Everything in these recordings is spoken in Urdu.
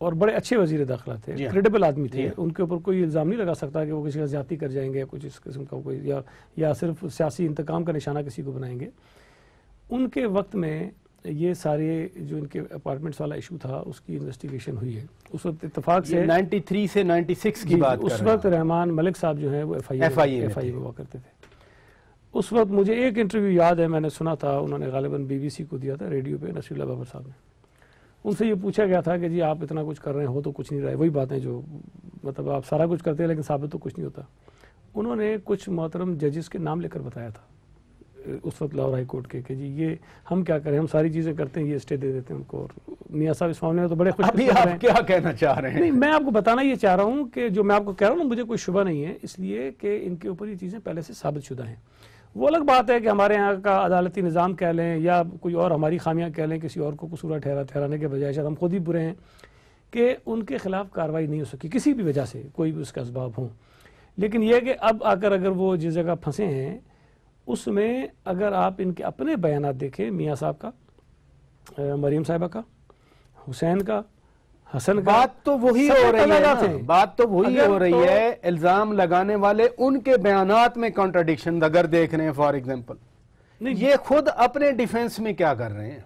اور بڑے اچھے وزیر داخلہ تھے, کریڈیبل آدمی تھے, ان کے اوپر کوئی الزام نہیں لگا سکتا کہ وہ کسی کا زیادتی کر جائیں گے یا کچھ اس قسم کا کوئی یا صرف سیاسی انتقام کا نشانہ کسی کو بنائیں گے. ان کے وقت میں یہ سارے جو ان کے اپارٹمنٹس والا ایشو تھا اس کی انویسٹیگیشن ہوئی ہے. اس وقت اتفاق سے 93 سے 96 کی بات اس وقت رحمان ملک صاحب جو ہیں وہ ایف آئی اے ہوا کرتے تھے. اس وقت مجھے ایک انٹرویو یاد ہے, میں نے سنا تھا, انہوں نے غالباً بی بی سی کو دیا تھا, ریڈیو پہ, نصیر اللہ بابر صاحب نے. ان سے یہ پوچھا گیا تھا کہ جی آپ اتنا کچھ کر رہے ہیں, ہو تو کچھ نہیں رہا ہے, وہی باتیں جو مطلب آپ سارا کچھ کرتے ہیں لیکن ثابت تو کچھ نہیں ہوتا. انہوں نے کچھ محترم ججز کے نام لے کر بتایا تھا اس وقت لاہور ہائی کورٹ کے کہ جی یہ ہم کیا کریں, ہم ساری چیزیں کرتے ہیں, یہ اسٹے دے دیتے ہیں ان کو. اور میاں صاحب اس معاملے میں تو بڑے خوش ابھی آپ کیا کہنا چاہ رہے ہیں؟ نہیں, میں آپ کو بتانا یہ چاہ رہا ہوں کہ جو میں آپ کو کہہ رہا ہوں مجھے کوئی شبہ نہیں ہے, اس لیے کہ ان کے اوپر یہ چیزیں پہلے سے ثابت شدہ ہیں. وہ الگ بات ہے کہ ہمارے یہاں کا عدالتی نظام کہہ لیں یا کوئی اور ہماری خامیاں کہہ لیں, کسی اور کو قصور ٹھہرانے کے بجائے شاید ہم خود ہی برے ہیں کہ ان کے خلاف کارروائی نہیں ہو سکی کسی بھی وجہ سے, کوئی بھی اس کا اسباب ہوں. لیکن یہ کہ اب آ کر اگر وہ جس جگہ پھنسے ہیں اس میں اگر آپ ان کے اپنے بیانات دیکھیں, میاں صاحب کا, مریم صاحبہ کا, حسین کا, حسن کا, بات تو وہی ہو رہی ہے نا, بات تو وہی ہو رہی ہے. الزام لگانے والے ان کے بیانات میں کانٹرڈکشن اگر دیکھ رہے ہیں فار ایگزامپل, یہ خود اپنے ڈیفنس میں کیا کر رہے ہیں؟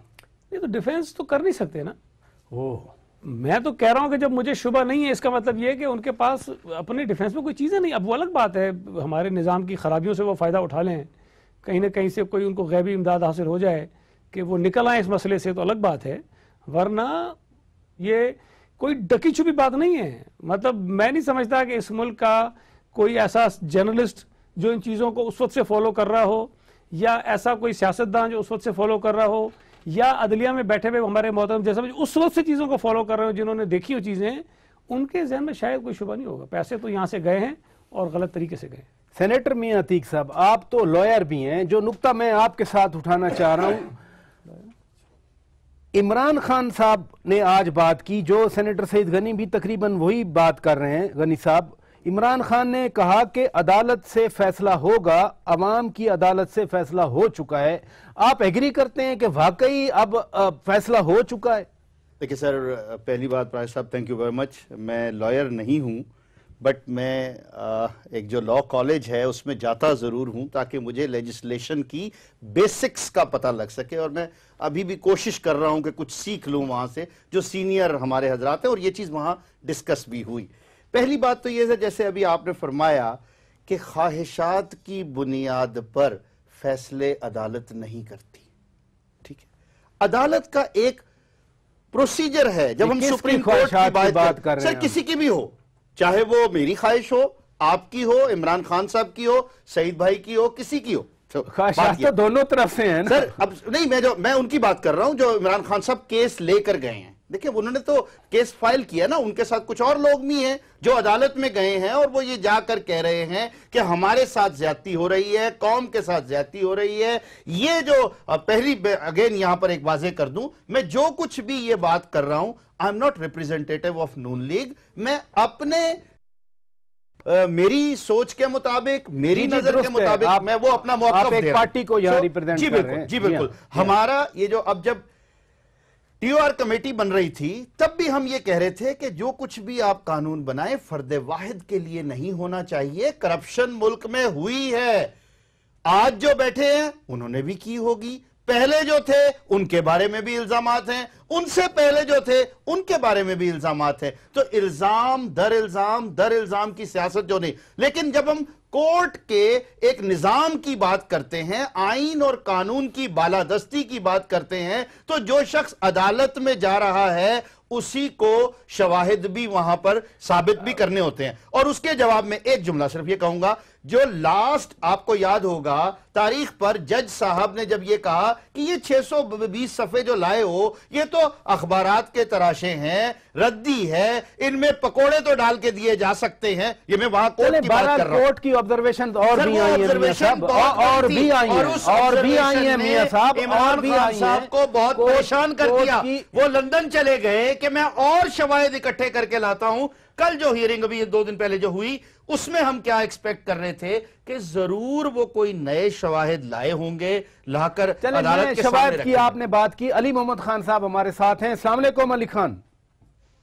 یہ تو ڈیفنس تو کر نہیں سکتے نا. میں تو کہہ رہا ہوں کہ جب مجھے شبہ نہیں ہے اس کا مطلب یہ کہ ان کے پاس اپنے ڈیفنس میں کوئی چیزیں نہیں. اب وہ الگ بات ہے ہمارے نظام کی خرابیوں سے وہ فائدہ اٹھا لیں, کہیں نہ کہیں سے کوئی ان کو غیبی امداد حاصل ہو جائے کہ وہ نکل آئیں اس مسئلے سے, تو الگ بات ہے. ورنہ یہ کوئی ڈکی چھپی بات نہیں ہے. مطلب میں نہیں سمجھتا کہ اس ملک کا کوئی ایسا جرنلسٹ جو ان چیزوں کو اس وقت سے فالو کر رہا ہو, یا ایسا کوئی سیاستدان جو اس وقت سے فالو کر رہا ہو, یا عدلیہ میں بیٹھے ہوئے ہمارے محترم جیسا اس وقت سے چیزوں کو فالو کر رہے ہو, جنہوں نے دیکھی ہو چیزیں, ان کے ذہن میں شاید کوئی شبہ نہیں ہوگا. پیسے تو یہاں سے گئے ہیں اور غلط طریقے سے گئے. سینیٹر میاں عتیق صاحب, آپ تو لائر بھی ہیں, جو نقطہ میں آپ کے ساتھ اٹھانا چاہ رہا ہوں, عمران خان صاحب نے آج بات کی, جو سینیٹر سعید غنی بھی تقریباً وہی بات کر رہے ہیں. غنی صاحب, عمران خان نے کہا کہ عدالت سے فیصلہ ہوگا, عوام کی عدالت سے فیصلہ ہو چکا ہے. آپ ایگری کرتے ہیں کہ واقعی اب فیصلہ ہو چکا ہے؟ دیکھیں سر, پہلی بات پرائز صاحب تھینک یو ویری مچ, میں لائر نہیں ہوں, بٹ میں ایک جو لا کالج ہے اس میں جاتا ضرور ہوں تاکہ مجھے لیجسلیشن کی بیسکس کا پتہ لگ سکے, اور میں ابھی بھی کوشش کر رہا ہوں کہ کچھ سیکھ لوں وہاں سے جو سینئر ہمارے حضرات ہیں, اور یہ چیز وہاں ڈسکس بھی ہوئی. پہلی بات تو یہ ہے جیسے ابھی آپ نے فرمایا کہ خواہشات کی بنیاد پر فیصلے عدالت نہیں کرتی. ٹھیک ہے, عدالت کا ایک پروسیجر ہے. جب ہم سپریم کورٹ کی بات کر رہے ہیں, سر کسی کی بھی ہو, چاہے وہ میری خواہش ہو, آپ کی ہو, عمران خان صاحب کی ہو, سعید بھائی کی ہو, کسی کی ہو, خواہشات تو دونوں طرف سے ہیں سر. اب نہیں, میں ان کی بات کر رہا ہوں جو عمران خان صاحب کیس لے کر گئے ہیں. دیکھیں انہوں نے تو کیس فائل کیا نا, ان کے ساتھ کچھ اور لوگ بھی ہیں جو عدالت میں گئے ہیں اور وہ یہ جا کر کہہ رہے ہیں کہ ہمارے ساتھ زیادتی ہو رہی ہے, قوم کے ساتھ زیادتی ہو رہی ہے. یہ جو پہلی اگین یہاں پر ایک واضح کر دوں, میں جو کچھ بھی یہ بات کر رہا ہوں, I am not representative of Noon League. میں اپنے میری سوچ کے مطابق, میری نظر کے مطابق میں وہ اپنا موقف دے رہا ہوں. پارٹی کو یہاں ریپریزنٹ کر رہے ہیں. جی بالکل. ہمارا یہ جو اب جب ٹی او آر کمیٹی بن رہی تھی تب بھی ہم یہ کہہ رہے تھے کہ جو کچھ بھی آپ قانون بنائیں فرد واحد کے لیے نہیں ہونا چاہیے. کرپشن ملک میں ہوئی ہے, آج جو بیٹھے ہیں انہوں نے بھی کی ہوگی, پہلے جو تھے ان کے بارے میں بھی الزامات ہیں, ان سے پہلے جو تھے ان کے بارے میں بھی الزامات ہیں. تو الزام در الزام کی سیاست جو نہیں. لیکن جب ہم کورٹ کے ایک نظام کی بات کرتے ہیں, آئین اور قانون کی بالادستی کی بات کرتے ہیں, تو جو شخص عدالت میں جا رہا ہے اسی کو شواہد بھی وہاں پر ثابت بھی کرنے ہوتے ہیں. اور اس کے جواب میں ایک جملہ صرف یہ کہوں گا, جو لاسٹ آپ کو یاد ہوگا تاریخ پر جج صاحب نے جب یہ کہا کہ یہ 620 صفحے جو لائے ہو یہ تو اخبارات کے تراشے ہیں, ردی ہے, ان میں پکوڑے تو ڈال کے دیے جا سکتے ہیں. یہ میں وہاں کورٹ کی بات کر رہا ہوں. کورٹ کی آبزرویشن اور بھی آئی ہیں میاں صاحب, اور بھی آئی ہیں میاں صاحب, عمران خان صاحب کو بہت پریشان کر دیا. وہ لندن چلے گئے کہ میں اور شواہد اکٹھے کر کے لاتا ہوں. کل جو ہیئرنگ ابھی 2 دن پہلے جو ہوئی اس میں ہم کیا ایکسپیکٹ کر رہے تھے کہ ضرور وہ کوئی نئے شواہد لائے ہوں گے, لا کر عدالت کے سامنے شواہد کی آپ نے بات کی. علی محمد خان صاحب ہمارے ساتھ ہیں. السلام علیکم علی خان.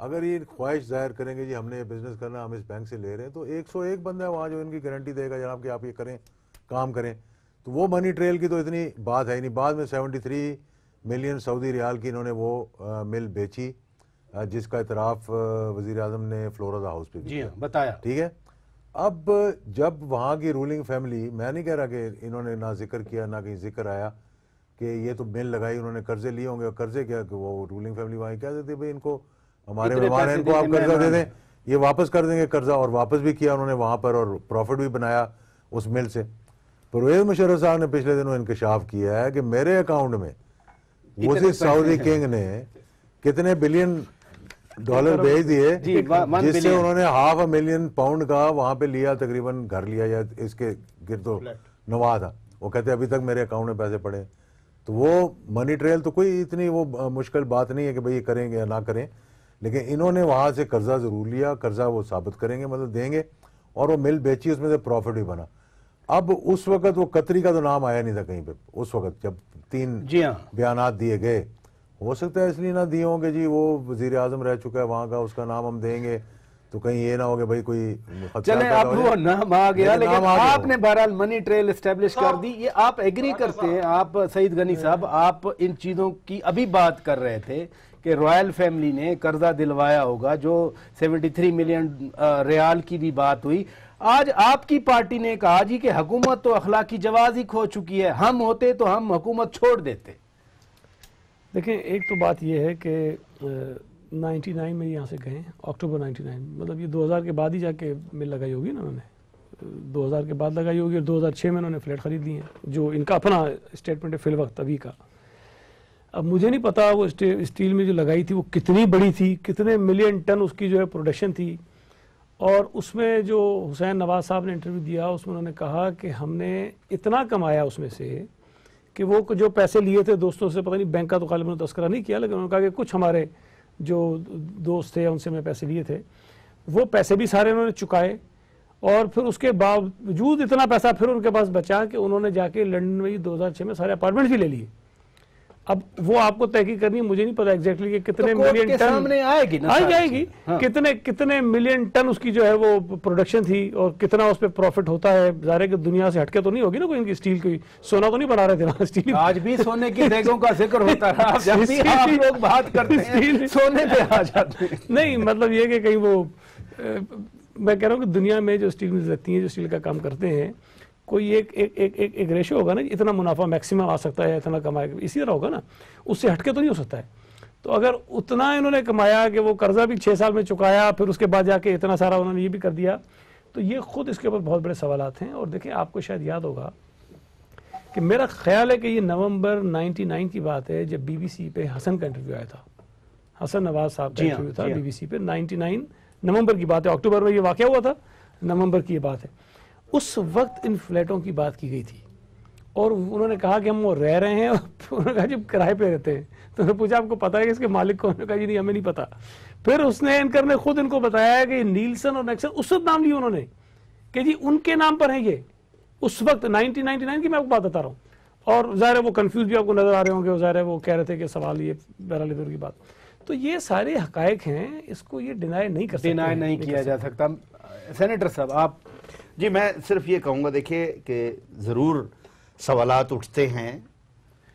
اگر یہ خواہش ظاہر کریں گے جی ہم نے یہ بزنس کرنا، ہم اس بینک سے لے رہے ہیں، تو 101 بندہ ہے وہاں جو ان کی گارنٹی دے گا جناب کہ آپ یہ کریں، کام کریں. تو وہ منی ٹریل کی تو اتنی بات ہے نہیں. بعد میں 73 ملین سعودی ریال کی انہوں نے وہ مل بیچی، جس کا اعتراف وزیر اعظم نے فلورا ہاؤس پہ جی ہاں بتایا. ٹھیک ہے. اب جب وہاں کی رولنگ فیملی، میں نہیں کہہ رہا کہ انہوں نے نہ ذکر کیا نہ کہیں ذکر آیا کہ یہ تو مل لگائی انہوں نے، قرضے لیے ہوں گے. قرضے کیا کہ وہ رولنگ فیملی وہاں کہہ دیتے بھائی ان کو ہمارے مہمان ہیں، ان کو آپ قرضہ دے دیں، یہ واپس کر دیں گے قرضہ. اور واپس بھی کیا انہوں نے وہاں پر، اور پروفٹ بھی بنایا اس مل سے. پرویز مشرف صاحب نے پچھلے دنوں انکشاف کیا ہے کہ میرے اکاؤنٹ میں اسی سعودی کنگ نے کتنے بلین ڈالر بھیج دیے، جس سے انہوں نے $500,000 پاؤنڈ کا وہاں پہ لیا، تقریباً گھر لیا یا اس کے گرد و نواح تھا. وہ کہتے ہیں ابھی تک میرے اکاؤنٹ میں پیسے پڑے. تو وہ منی ٹریل تو کوئی اتنی وہ مشکل بات نہیں ہے کہ بھئی کریں گے یا نہ کریں، لیکن انہوں نے وہاں سے قرضہ ضرور لیا. قرضہ وہ ثابت کریں گے، مطلب دیں گے، اور وہ مل بیچی، اس میں سے پروفٹ بھی بنا. اب اس وقت وہ قطری کا تو نام آیا نہیں تھا کہیں پہ اس وقت جب 3 بیانات دیے گئے. ہو سکتا ہے اس لیے نہ دیے ہوں کہ جی وہ وزیر اعظم رہ چکا ہے وہاں کا، اس کا نام ہم دیں گے تو کہیں یہ نہ ہو کہ بھائی کوئی چلیں اب وہ نام آ گیا، لیکن آپ نے بہرحال منی ٹریل اسٹیبلش کر دی. یہ آپ ایگری کرتے ہیں؟ آپ سعید غنی صاحب، آپ ان چیزوں کی ابھی بات کر رہے تھے کہ رائل فیملی نے قرضہ دلوایا ہوگا، جو 73 ملین ریال کی بھی بات ہوئی. آج آپ کی پارٹی نے کہا جی کہ حکومت تو اخلاقی جواز ہی کھو چکی ہے، ہم ہوتے تو ہم حکومت چھوڑ دیتے. دیکھیں ایک تو بات یہ ہے کہ 99 میں یہاں سے گئے، اکتوبر 99، مطلب یہ 2000 کے بعد ہی جا کے مل لگائی ہوگی نا انہوں نے، 2000 کے بعد لگائی ہوگی، اور 2006 میں انہوں نے فلیٹ خرید لی ہیں، جو ان کا اپنا اسٹیٹمنٹ ہے فی الوقت ابھی کا. اب مجھے نہیں پتا وہ اسٹیل میں جو لگائی تھی وہ کتنی بڑی تھی، کتنے ملین ٹن اس کی جو ہے پروڈکشن تھی. اور اس میں جو حسین نواز صاحب نے انٹرویو دیا اس میں انہوں نے کہا کہ ہم نے اتنا کمایا اس میں سے کہ وہ جو پیسے لیے تھے دوستوں سے، پتہ نہیں بینک کا تو غالباً تذکرہ نہیں کیا، لیکن انہوں نے کہا کہ کچھ ہمارے جو دوست تھے ان سے میں پیسے لیے تھے، وہ پیسے بھی سارے انہوں نے چکائے. اور پھر اس کے باوجود اتنا پیسہ پھر ان کے پاس بچا کہ انہوں نے جا کے لنڈن میں 2006 میں سارے اپارٹمنٹ بھی لے لیے. اب وہ آپ کو تحقیق کرنی ہے، مجھے نہیں پتا ایگزیکٹلی کہ کتنے ملین ٹن سامنے آئے گی کتنے ملین ٹن اس کی جو ہے وہ پروڈکشن تھی، اور کتنا اس پہ پروفٹ ہوتا ہے. ظاہر ہے کہ دنیا سے ہٹ کے تو نہیں ہوگی نا کوئی ان کی اسٹیل کی، سونا تو نہیں بنا رہے تھے وہاں اسٹیل. آج بھی سونے کی دیگوں کا ذکر ہوتا ہے، جب بھی آپ لوگ بات کرتے ہیں سونے پہ آ جاتے ہیں. نہیں مطلب یہ کہ کہیں وہ، میں کہہ رہا ہوں کہ دنیا میں جو اسٹیل ملز لگتی ہیں جو اسٹیل کا کام کرتے ہیں، کوئی ایک ریشو ہوگا نا، اتنا منافع میکسیمم آ سکتا ہے، اتنا کمائے، اسی طرح ہوگا نا، اس سے ہٹ کے تو نہیں ہو سکتا ہے. تو اگر اتنا انہوں نے کمایا کہ وہ قرضہ بھی 6 سال میں چکایا، پھر اس کے بعد جا کے اتنا سارا انہوں نے یہ بھی کر دیا، تو یہ خود اس کے اوپر بہت بڑے سوالات ہیں. اور دیکھیں آپ کو شاید یاد ہوگا کہ میرا خیال ہے کہ یہ نومبر 99 کی بات ہے جب BBC پہ حسن کا انٹرویو آیا تھا، حسن نواز صاحب کا انٹرویو تھا BBC پہ. 99 نومبر کی بات ہے، اکتوبر میں یہ واقعہ ہوا تھا، نومبر کی یہ بات ہے. اس وقت ان فلیٹوں کی بات کی گئی تھی، اور انہوں نے کہا کہ ہم وہ رہ رہے ہیں. انہوں نے کہا جب کرائے پہ رہتے ہیں، تو انہوں نے پوچھا آپ کو پتا ہے کہ اس کے مالک کون؟ نے کہا جی نہیں ہمیں نہیں پتا. پھر اس نے اینکر نے خود ان کو بتایا کہ نیلسن اور نیکسن اس وقت نام لیے انہوں نے کہ جی ان کے نام پر ہیں یہ، اس وقت 1999 کی میں آپ کو بات بتا رہا ہوں. اور ظاہر ہے وہ کنفیوز بھی آپ کو نظر آ رہے ہوں گے، ظاہر ہے وہ کہہ رہے تھے کہ سوال یہ بہرحال ادھر کی بات. تو یہ سارے حقائق ہیں، اس کو یہ ڈینائی نہیں کر سکتے، ڈینائی نہیں کیا جا سکتا. سینیٹر صاحب آپ. جی میں صرف یہ کہوں گا، دیکھیے کہ ضرور سوالات اٹھتے ہیں.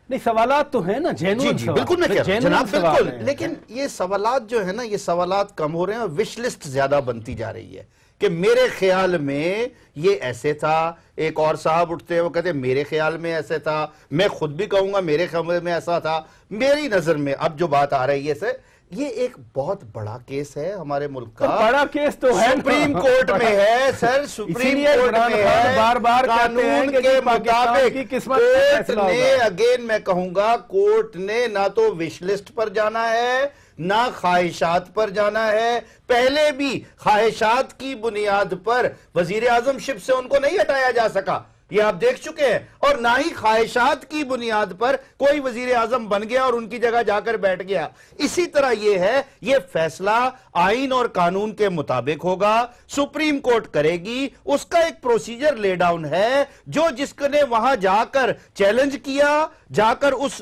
نہیں سوالات تو ہیں نا، جینوئن جی بالکل میں کہہ رہا ہوں جناب، بالکل. لیکن یہ سوالات جو ہے نا، یہ سوالات کم ہو رہے ہیں اور وش لسٹ زیادہ بنتی جا رہی ہے کہ میرے خیال میں یہ ایسے تھا. ایک اور صاحب اٹھتے ہیں وہ کہتے ہیں میرے خیال میں ایسے تھا، میں خود بھی کہوں گا میرے خیال میں ایسا تھا، میری نظر میں. اب جو بات آ رہی ہے یہ ایک بہت بڑا کیس ہے ہمارے ملک کا. بڑا کیس تو ہے، سپریم کورٹ میں ہے سر، سپریم کورٹ میں ہے. بار بار قانون کے مطابق کورٹ نے، اگین میں کہوں گا، کورٹ نے نہ تو وش لسٹ پر جانا ہے نہ خواہشات پر جانا ہے. پہلے بھی خواہشات کی بنیاد پر وزیر اعظم شپ سے ان کو نہیں ہٹایا جا سکا، یہ آپ دیکھ چکے ہیں. اور نہ ہی خواہشات کی بنیاد پر کوئی وزیر اعظم بن گیا اور ان کی جگہ جا کر بیٹھ گیا. اسی طرح یہ ہے, یہ فیصلہ آئین اور قانون کے مطابق ہوگا, سپریم کورٹ کرے گی, اس کا ایک پروسیجر لے ڈاؤن ہے. جو جس نے وہاں جا کر چیلنج کیا, جا کر اس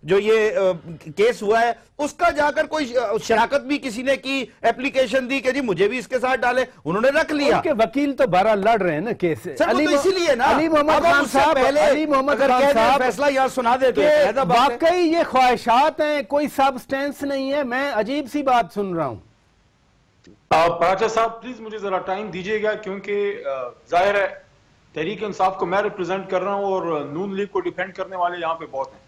جو یہ کیس ہوا ہے اس کا جا کر کوئی شراکت بھی کسی نے کی, اپلیکیشن دی کہ جی مجھے بھی اس کے ساتھ ڈالے, انہوں نے رکھ لیا. ان کے وکیل تو بارہ لڑ رہے ہیں نا کیس سے. سر وہ تو اسی لیے نا, علی محمد خان صاحب, علی محمد خان صاحب فیصلہ یہاں سنا دیتے کہ واقعی یہ خواہشات ہیں, کوئی سبسٹینس نہیں ہے. میں عجیب سی بات سن رہا ہوں. پراچا صاحب پلیز مجھے ذرا ٹائم دیجیے گا, کیونکہ ظاہر ہے تحریک انصاف کو میں ریپرزینٹ کر رہا ہوں اور نون لیگ کو ڈیفینڈ کرنے والے یہاں پہ بہت ہیں.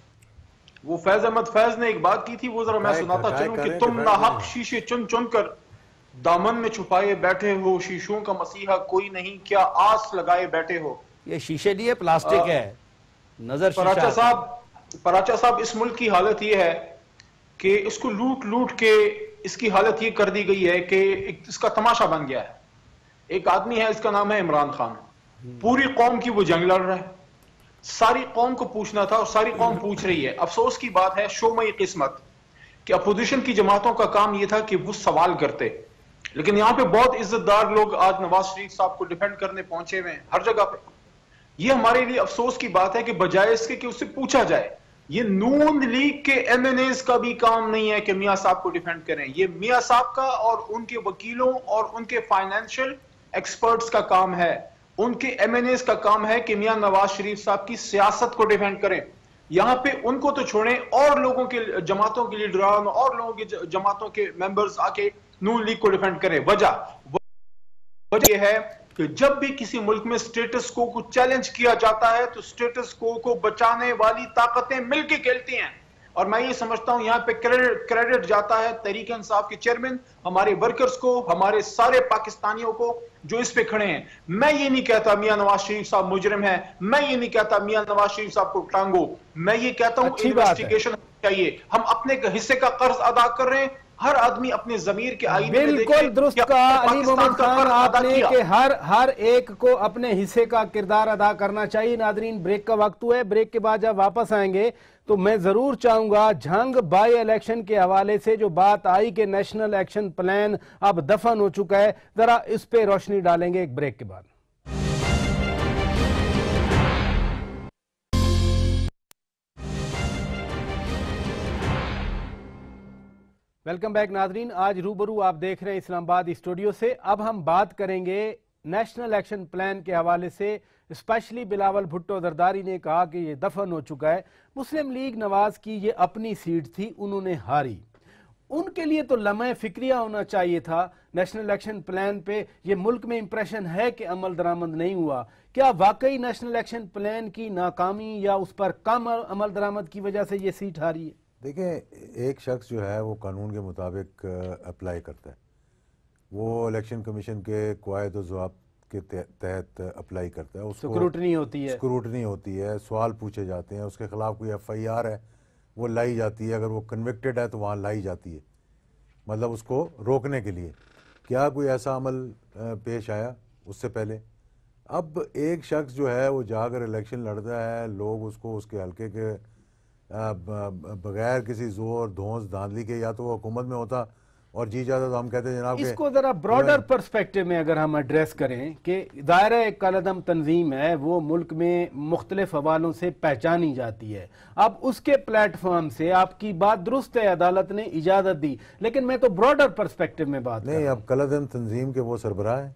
وہ فیض احمد فیض نے ایک بات کی تھی, وہ ذرا میں سناتا چلوں کہ تم ناحق شیشے چن چن کر دامن میں چھپائے بیٹھے ہو, شیشوں کا مسیحا کوئی نہیں, کیا آس لگائے بیٹھے ہو. یہ شیشے نہیں ہے, پلاسٹک ہے. نظر پراچا صاحب اس ملک کی حالت یہ ہے کہ اس کو لوٹ لوٹ کے اس کی حالت یہ کر دی گئی ہے کہ اس کا تماشا بن گیا ہے. ایک آدمی ہے, اس کا نام ہے عمران خان. پوری قوم کی وہ جنگ لڑ رہا ہے. ساری قوم کو پوچھنا تھا اور ساری قوم پوچھ رہی ہے. افسوس کی بات ہے, شومئی قسمت, کہ اپوزیشن کی جماعتوں کا کام یہ تھا کہ وہ سوال کرتے, لیکن یہاں پہ بہت عزت دار لوگ آج نواز شریف صاحب کو ڈیفینڈ کرنے پہنچے ہوئے ہیں ہر جگہ پہ. یہ ہمارے لیے افسوس کی بات ہے کہ بجائے اس کے کہ اس سے پوچھا جائے, یہ نون لیگ کے ایم این ایز کا بھی کام نہیں ہے کہ میاں صاحب کو ڈیفینڈ کریں. یہ میاں صاحب کا اور ان کے وکیلوں اور ان کے فائنینشل ایکسپرٹس کا کام ہے. ان کے ایم این ایز کا کام ہے کہ میاں نواز شریف صاحب کی سیاست کو ڈیفینڈ کریں. یہاں پہ ان کو تو چھوڑیں, اور لوگوں کے جماعتوں کے لیڈران اور لوگوں کے جماعتوں کے ممبرز آ کے نون لیگ کو ڈیفینڈ کریں. وجہ یہ ہے کہ جب بھی کسی ملک میں سٹیٹس کو چیلنج کیا جاتا ہے تو سٹیٹس کو بچانے والی طاقتیں مل کے کھیلتی ہیں. اور میں یہ سمجھتا ہوں یہاں پہ کریڈٹ جاتا ہے تحریک انصاف کے چیئرمین, ہمارے ورکرز کو, ہمارے سارے پاکستانیوں کو جو اس پہ کھڑے ہیں. میں یہ نہیں کہتا میاں نواز شریف صاحب مجرم ہیں, میں یہ نہیں کہتا میاں نواز شریف صاحب کو ٹانگو, میں یہ کہتا ہوں انویسٹیگیشن چاہیے. ہم اپنے حصے کا قرض ادا کر رہے ہیں, ہر آدمی اپنے ضمیر کے آئینے میں دیکھے. بالکل درست کہا علی محمد خان آپ نے کہ ہر ایک کو اپنے حصے کا کردار ادا کرنا چاہیے. ناظرین بریک کا وقت ہوا ہے, بریک کے بعد جب واپس آئیں گے تو میں ضرور چاہوں گا جھنگ بائی الیکشن کے حوالے سے جو بات آئی کہ نیشنل ایکشن پلان اب دفن ہو چکا ہے, ذرا اس پہ روشنی ڈالیں گے ایک بریک کے بعد. ویلکم بیک ناظرین, آج روبرو آپ دیکھ رہے ہیں اسلام آباد اسٹوڈیو سے. اب ہم بات کریں گے نیشنل ایکشن پلان کے حوالے سے. اسپیشلی بلاول بھٹو زرداری نے کہا کہ یہ دفن ہو چکا ہے. مسلم لیگ نواز کی یہ اپنی سیٹ تھی, انہوں نے ہاری. ان کے لیے تو لمحہ فکریہ ہونا چاہیے تھا نیشنل ایکشن پلان پہ. یہ ملک میں امپریشن ہے کہ عمل درآمد نہیں ہوا. کیا واقعی نیشنل ایکشن پلان کی ناکامی یا اس پر کم عمل درآمد کی وجہ سے یہ سیٹ ہاری ہے؟ دیکھیں, ایک شخص جو ہے وہ قانون کے مطابق اپلائی کرتا ہے, وہ الیکشن کمیشن کے قواعد و ضوابط کے تحت اپلائی کرتا ہے. اس کو سکروٹنی ہوتی ہے, سوال پوچھے جاتے ہیں, اس کے خلاف کوئی ایف آئی آر ہے وہ لائی جاتی ہے, اگر وہ کنوکٹڈ ہے تو وہاں لائی جاتی ہے, مطلب اس کو روکنے کے لیے. کیا کوئی ایسا عمل پیش آیا اس سے پہلے؟ اب ایک شخص جو ہے وہ جا کر الیکشن لڑتا ہے, لوگ اس کو اس کے حلقے کے بغیر کسی زور دھونس دھاندلی کے, یا تو وہ حکومت میں ہوتا اور جی جاتا تو ہم کہتے ہیں جناب اس کو ذرا براڈر پرسپیکٹو میں اگر ہم ایڈریس کریں کہ دائرہ ایک کالعدم تنظیم ہے, وہ ملک میں مختلف حوالوں سے پہچانی جاتی ہے. اب اس کے پلیٹ فارم سے آپ کی بات درست ہے, عدالت نے اجازت دی, لیکن میں تو براڈر پرسپیکٹو میں بات نہیں. اب کالعدم تنظیم کے وہ سربراہ ہیں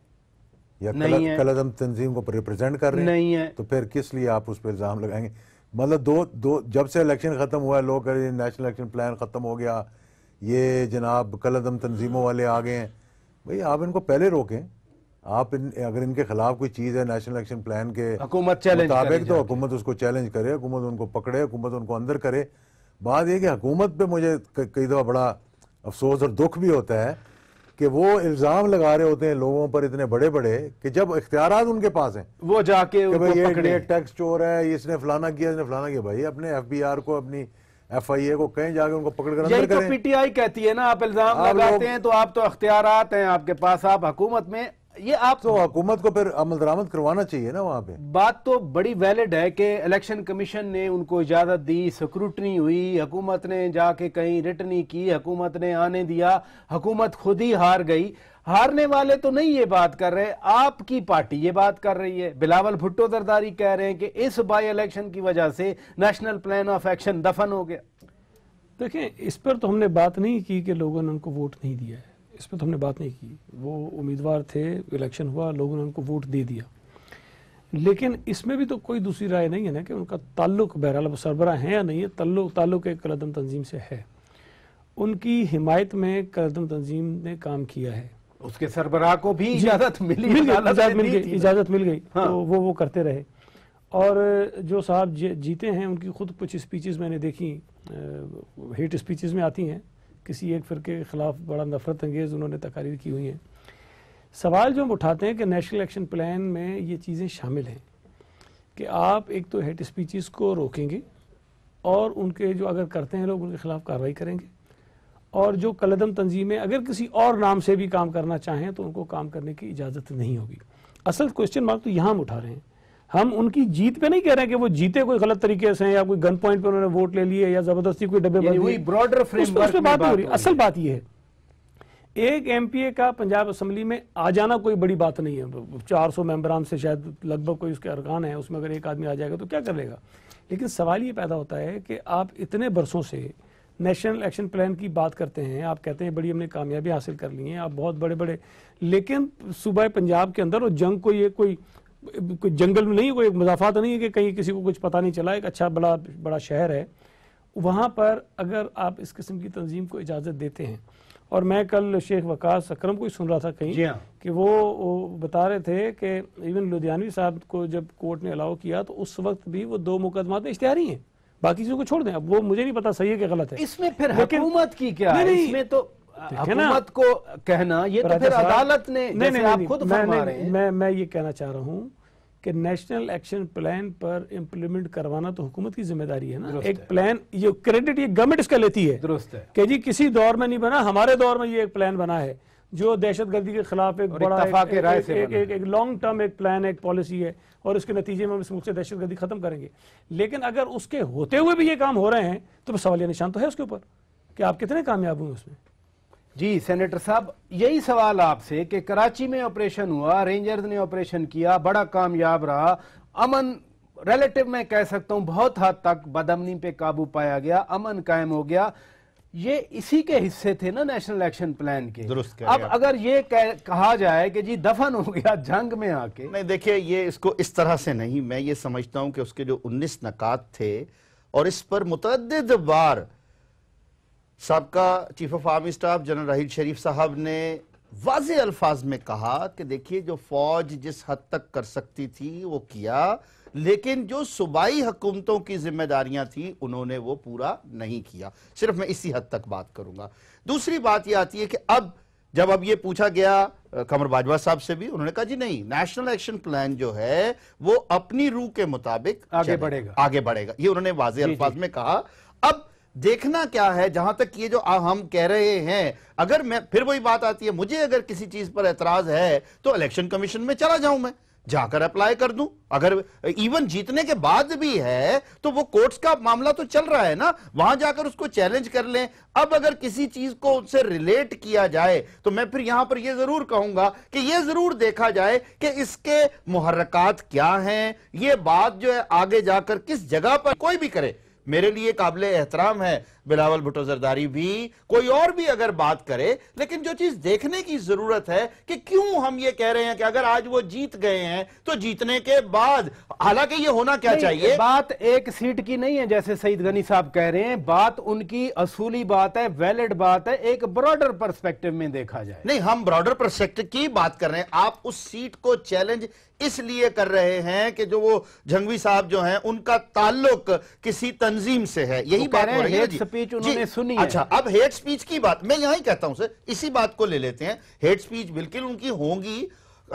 یا کالعدم تنظیم کو ریپرزینٹ کر رہے ہیں, تو پھر کس لیے آپ اس پہ الزام لگائیں گے؟ مطلب دو جب سے الیکشن ختم ہوا ہے لوگ کہہ رہے ہیں نیشنل ایکشن پلان ختم ہو گیا, یہ جناب کالعدم تنظیموں والے آ گئے ہیں. بھئی آپ ان کو پہلے روکیں. آپ اگر ان کے خلاف کوئی چیز ہے نیشنل ایکشن پلان کے مطابق تو حکومت اس کو چیلنج کرے, حکومت ان کو پکڑے, حکومت ان کو اندر کرے. بات یہ کہ حکومت پہ مجھے کئی دفعہ بڑا افسوس اور دکھ بھی ہوتا ہے کہ وہ الزام لگا رہے ہوتے ہیں لوگوں پر اتنے بڑے بڑے کہ جب اختیارات ان کے پاس ہیں وہ جا کے یہ ٹیکس چور ہے, اس نے فلانا کیا, اس نے فلانا کیا. بھائی اپنے ایف بی آر کو, اپنی ایف آئی اے کو کہیں جا کے ان کو پکڑ کر اندر کریں. پی ٹی آئی کہتی ہے نا, آپ الزام لگاتے ہیں تو آپ تو اختیارات ہیں آپ کے پاس, آپ حکومت میں یہ آپ تو حکومت کو پھر عمل درآمد کروانا چاہیے نا وہاں پہ. بات تو بڑی ویلڈ ہے کہ الیکشن کمیشن نے ان کو اجازت دی, سکروٹنی ہوئی, حکومت نے جا کے کہیں ریٹنی کی, حکومت نے آنے دیا, حکومت خود ہی ہار گئی. ہارنے والے تو نہیں یہ بات کر رہے, آپ کی پارٹی یہ بات کر رہی ہے. بلاول بھٹو زرداری کہہ رہے ہیں کہ اس بائی الیکشن کی وجہ سے نیشنل پلان آف ایکشن دفن ہو گیا. دیکھیں اس پر تو ہم نے بات نہیں کی کہ لوگوں نے ان کو ووٹ نہیں دیا ہے, اس پر تو ہم نے بات نہیں کی. وہ امیدوار تھے, الیکشن ہوا, لوگوں نے ان کو ووٹ دے دیا. لیکن اس میں بھی تو کوئی دوسری رائے نہیں ہے نا کہ ان کا تعلق بہرحال سربراہ ہیں یا نہیں ہے, تعلق ایک کالعدم تنظیم سے ہے. ان کی حمایت میں کالعدم تنظیم نے کام کیا ہے. اس کے سربراہ کو بھی اجازت اجازت مل گئی تو وہ کرتے رہے. اور جو صاحب جیتے ہیں ان کی خود کچھ اسپیچز میں نے دیکھی, ہیٹ اسپیچز میں آتی ہیں, کسی ایک فرقے کے خلاف بڑا نفرت انگیز انہوں نے تقاریر کی ہوئی ہیں. سوال جو ہم اٹھاتے ہیں کہ نیشنل ایکشن پلان میں یہ چیزیں شامل ہیں کہ آپ ایک تو ہیٹ اسپیچز کو روکیں گے اور ان کے جو اگر کرتے ہیں لوگ ان کے خلاف کارروائی کریں گے, اور جو کالعدم تنظیمیں اگر کسی اور نام سے بھی کام کرنا چاہیں تو ان کو کام کرنے کی اجازت نہیں ہوگی. اصل کوشچن مارک تو یہاں ہم اٹھا رہے ہیں. ہم ان کی جیت پہ نہیں کہہ رہے ہیں کہ وہ جیتے کوئی غلط طریقے سے یا کوئی گن پوائنٹ پہ انہوں نے ووٹ لے لیے یا زبردستی کوئی ڈبے بند ہوئی, براڈر فریم ورک میں بات ہو رہی ہے. اصل بات یہ ہے ایک ایم پی اے کا پنجاب اسمبلی میں آ جانا کوئی بڑی بات نہیں ہے. 400 ممبران سے شاید لگ بھگ کوئی اس کے ارکان ہیں, اس میں اگر ایک آدمی آ جائے گا تو کیا کر لے گا. لیکن سوال یہ پیدا ہوتا ہے کہ آپ اتنے برسوں سے نیشنل ایکشن پلان کی بات کرتے ہیں, آپ کہتے ہیں بڑی ہم نے کامیابی حاصل کر لی ہیں, آپ بہت بڑے بڑے, لیکن صوبہ پنجاب کے اندر وہ جنگ کوئی جنگل میں نہیں, کوئی مضافات نہیں ہے کہ کہیں کسی کو کچھ پتہ نہیں چلا. ایک اچھا بڑا شہر ہے, وہاں پر اگر آپ اس قسم کی تنظیم کو اجازت دیتے ہیں. اور میں کل شیخ وقاص اکرم کو ہی سن رہا تھا کہیں کہ وہ بتا رہے تھے کہ ایون لدھیانوی صاحب کو جب کورٹ نے الاؤ کیا تو اس وقت بھی وہ 2 مقدمات اشتہاری ہیں, باقی چیزوں کو چھوڑ دیں. اب وہ مجھے نہیں پتا صحیح ہے کہ غلط ہے. اس میں پھر حکومت کی کیا ہے, اس میں تو حکومت کو کہنا, یہ تو پھر عدالت نے, جیسے آپ خود فرما رہے ہیں. میں یہ کہنا چاہ رہا ہوں کہ نیشنل ایکشن پلان پر امپلیمنٹ کروانا تو حکومت کی ذمہ داری ہے نا. ایک پلان, یہ کریڈٹ یہ گورنمنٹ اس کا لیتی ہے. درست ہے کہ جی کسی دور میں نہیں بنا, ہمارے دور میں یہ ایک پلان بنا ہے جو دہشت گردی کے خلاف ایک بڑا ایک لانگ ٹرم ایک پلان, ایک پالیسی ہے, اور اس کے نتیجے میں ہم اس ملک سے دہشت گردی ختم کریں گے. لیکن اگر اس کے ہوتے ہوئے بھی یہ کام ہو رہے ہیں تو سوالیہ نشان تو ہے اس کے اوپر کہ آپ کتنے کامیاب ہوئے اس میں. جی سینیٹر صاحب, یہی سوال آپ سے کہ کراچی میں آپریشن ہوا, رینجرز نے آپریشن کیا, بڑا کامیاب رہا, امن ریلیٹو میں کہہ سکتا ہوں بہت حد تک بدامنی پہ قابو پایا گیا, امن قائم ہو گیا. یہ اسی کے حصے تھے نا نیشنل ایکشن پلان کے. اب اگر یہ کہا جائے کہ جی دفن ہو گیا جنگ میں آ کے, نہیں دیکھیں یہ اس کو اس طرح سے نہیں, میں یہ سمجھتا ہوں کہ اس کے جو 19 نکات تھے اور اس پر متعدد بار سابقہ chief of army staff general Raheel Sharif صاحب نے واضح الفاظ میں کہا کہ دیکھیے جو فوج جس حد تک کر سکتی تھی وہ کیا, لیکن جو صوبائی حکومتوں کی ذمہ داریاں تھیں انہوں نے وہ پورا نہیں کیا. صرف میں اسی حد تک بات کروں گا. دوسری بات یہ آتی ہے کہ جب یہ پوچھا گیا قمر باجوہ صاحب سے بھی, انہوں نے کہا جی نہیں, نیشنل ایکشن پلان جو ہے وہ اپنی روح کے مطابق آگے بڑھے گا. یہ انہوں نے واضح الفاظ میں کہا. اب دیکھنا کیا ہے, جہاں تک یہ جو ہم کہہ رہے ہیں, اگر میں پھر وہی بات آتی ہے, مجھے اگر کسی چیز پر اعتراض ہے تو الیکشن کمیشن میں چلا جاؤں, میں جا کر اپلائی کر دوں. اگر ایون جیتنے کے بعد بھی ہے تو وہ کورٹس کا معاملہ تو چل رہا ہے نا, وہاں جا کر اس کو چیلنج کر لیں. اب اگر کسی چیز کو ان سے ریلیٹ کیا جائے تو میں پھر یہاں پر یہ ضرور کہوں گا کہ یہ ضرور دیکھا جائے کہ اس کے محرکات کیا ہیں. یہ بات جو ہے آگے جا کر کس جگہ پر کوئی بھی کرے, میرے لیے قابل احترام ہے بلاول بھٹو زرداری بھی, کوئی اور بھی اگر بات کرے, لیکن جو چیز دیکھنے کی ضرورت ہے کہ کیوں ہم یہ کہہ رہے ہیں کہ اگر آج وہ جیت گئے ہیں تو جیتنے کے بعد, حالانکہ یہ ہونا کیا چاہیے. بات ایک سیٹ کی نہیں ہے جیسے سعید غنی صاحب کہہ رہے ہیں, بات ان کی اصولی بات ہے, ویلڈ بات ہے, ایک براڈر پرسپیکٹو میں دیکھا جائے. نہیں, ہم براڈر پرسپیکٹو کی بات کر رہے ہیں. آپ اس سیٹ کو چیلنج اس لیے کر رہے ہیں کہ جو وہ جھنگوی صاحب جو ہیں ان کا تعلق کسی تنظیم سے ہے, یہی بات ہو رہی ہے. سپیچ انہوں نے سنی. اچھا, اب ہیٹ سپیچ کی بات میں یہاں ہی کہتا ہوں سر, اسی بات کو لے لیتے ہیں. ہیٹ سپیچ بالکل ان کی ہوں گی,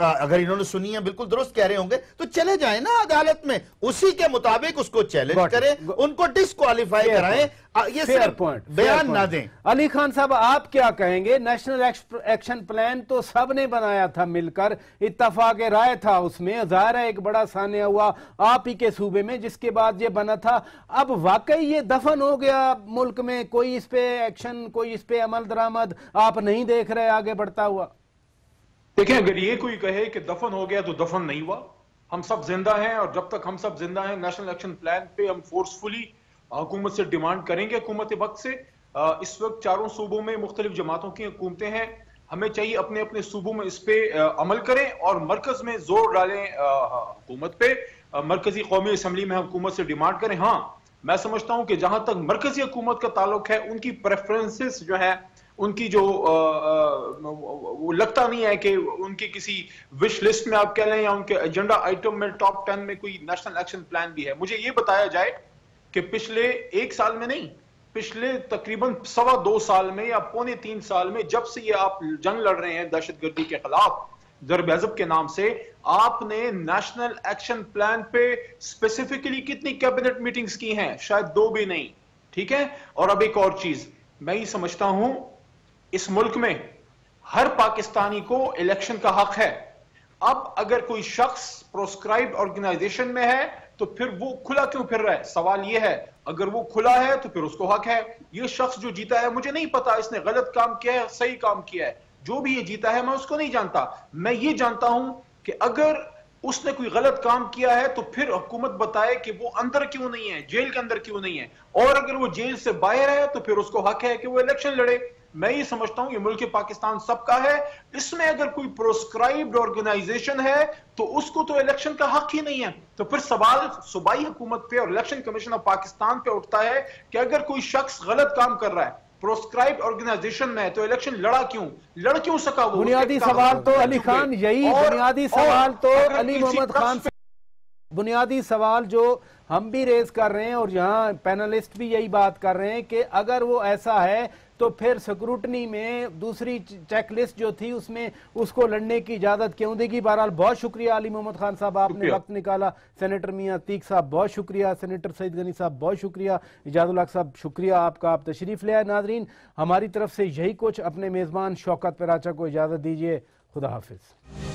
اگر انہوں نے سنی ہے بالکل درست کہہ رہے ہوں گے تو چلے جائیں نا عدالت میں, اسی کے مطابق اس کو چیلنج کریں, ان کو ڈسکوالیفائی کرائیں, یہ صرف بیان نہ دیں. علی خان صاحب آپ کیا کہیں گے؟ نیشنل ایکشن پلان تو سب نے بنایا تھا مل کر, اتفاق رائے تھا اس میں, ظاہر ہے ایک بڑا سانحہ ہوا آپ ہی کے صوبے میں جس کے بعد یہ بنا تھا. اب واقعی یہ دفن ہو گیا ملک میں, کوئی اس پہ ایکشن, کوئی اس پہ عمل درآمد آپ نہیں دیکھ رہے آگے بڑھتا ہوا؟ دیکھیں, اگر یہ کوئی کہے کہ دفن ہو گیا تو دفن نہیں ہوا. ہم سب زندہ ہیں, اور جب تک ہم سب زندہ ہیں نیشنل ایکشن پلان پہ ہم فورسفلی حکومت سے ڈیمانڈ کریں گے. حکومت وقت سے اس وقت چاروں صوبوں میں مختلف جماعتوں کی حکومتیں ہیں, ہمیں چاہیے اپنے اپنے صوبوں میں اس پہ عمل کریں اور مرکز میں زور ڈالیں حکومت پہ. مرکزی قومی اسمبلی میں حکومت سے ڈیمانڈ کریں. ہاں میں سمجھتا ہوں کہ جہاں تک مرکزی حکومت کا تعلق ہے, ان کی پریفرنسز جو ہے, ان کی جو وہ لگتا نہیں ہے کہ ان کی کسی وش لسٹ میں آپ کہہ لیں یا ان کے ایجنڈا آئٹم میں ٹاپ 10 میں کوئی نیشنل ایکشن پلان بھی ہے. مجھے یہ بتایا جائے کہ پچھلے ایک سال میں نہیں, پچھلے تقریباً 2.25 سال میں یا 2.25 سال میں, جب سے یہ آپ جنگ لڑ رہے ہیں دہشت گردی کے خلاف ضرب عضب کے نام سے, آپ نے نیشنل ایکشن پلان پہ اسپیسیفکلی کتنی کیبنٹ میٹنگز کی ہیں؟ شاید 2 بھی نہیں. ٹھیک ہے. اور اب ایک اور چیز میں یہ سمجھتا ہوں, اس ملک میں ہر پاکستانی کو الیکشن کا حق ہے. اب اگر کوئی شخص پروسکرائبڈ آرگنائزیشن میں ہے تو پھر وہ کھلا کیوں پھر رہا ہے؟ سوال یہ ہے, اگر وہ کھلا ہے تو پھر اس کو حق ہے. یہ شخص جو جیتا ہے, مجھے نہیں پتا اس نے غلط کام کیا ہے صحیح کام کیا ہے, جو بھی یہ جیتا ہے میں اس کو نہیں جانتا. میں یہ جانتا ہوں کہ اگر اس نے کوئی غلط کام کیا ہے تو پھر حکومت بتائے کہ وہ اندر کیوں نہیں ہے, جیل کے اندر کیوں نہیں ہے, اور اگر وہ جیل سے باہر ہے تو پھر اس کو حق ہے کہ وہ الیکشن لڑے. میں یہ سمجھتا ہوں یہ ملک پاکستان سب کا ہے. اس میں اگر کوئی پروسکرائبڈ آرگنائزیشن ہے تو اس کو تو الیکشن کا حق ہی نہیں ہے. تو پھر سوال صوبائی حکومت پہ اور الیکشن کمیشن آف پاکستان پہ اٹھتا ہے کہ اگر کوئی شخص غلط کام کر رہا ہے, پروسکرائبڈ آرگنائزیشن میں ہے, تو الیکشن لڑ کیوں سکا وہ؟ بنیادی سوال تو علی خان یہی, بنیادی سوال تو علی محمد خان سے, بنیادی سوال جو ہم بھی ریز کر رہے ہیں اور یہاں پینلسٹ بھی یہی بات کر رہے ہیں کہ اگر وہ ایسا ہے تو پھر سکروٹنی میں دوسری چیک لسٹ جو تھی اس میں اس کو لڑنے کی اجازت کیوں دے گی؟ بہرحال بہت شکریہ علی محمد خان صاحب, آپ نے وقت نکالا. سینیٹر میاں عتیق صاحب بہت شکریہ, سینیٹر سعید غنی صاحب بہت شکریہ, اجاز الحق صاحب شکریہ آپ کا, آپ تشریف لے آئے. ناظرین ہماری طرف سے یہی کچھ, اپنے میزبان شوکت پراچا کو اجازت دیجیے. خدا حافظ.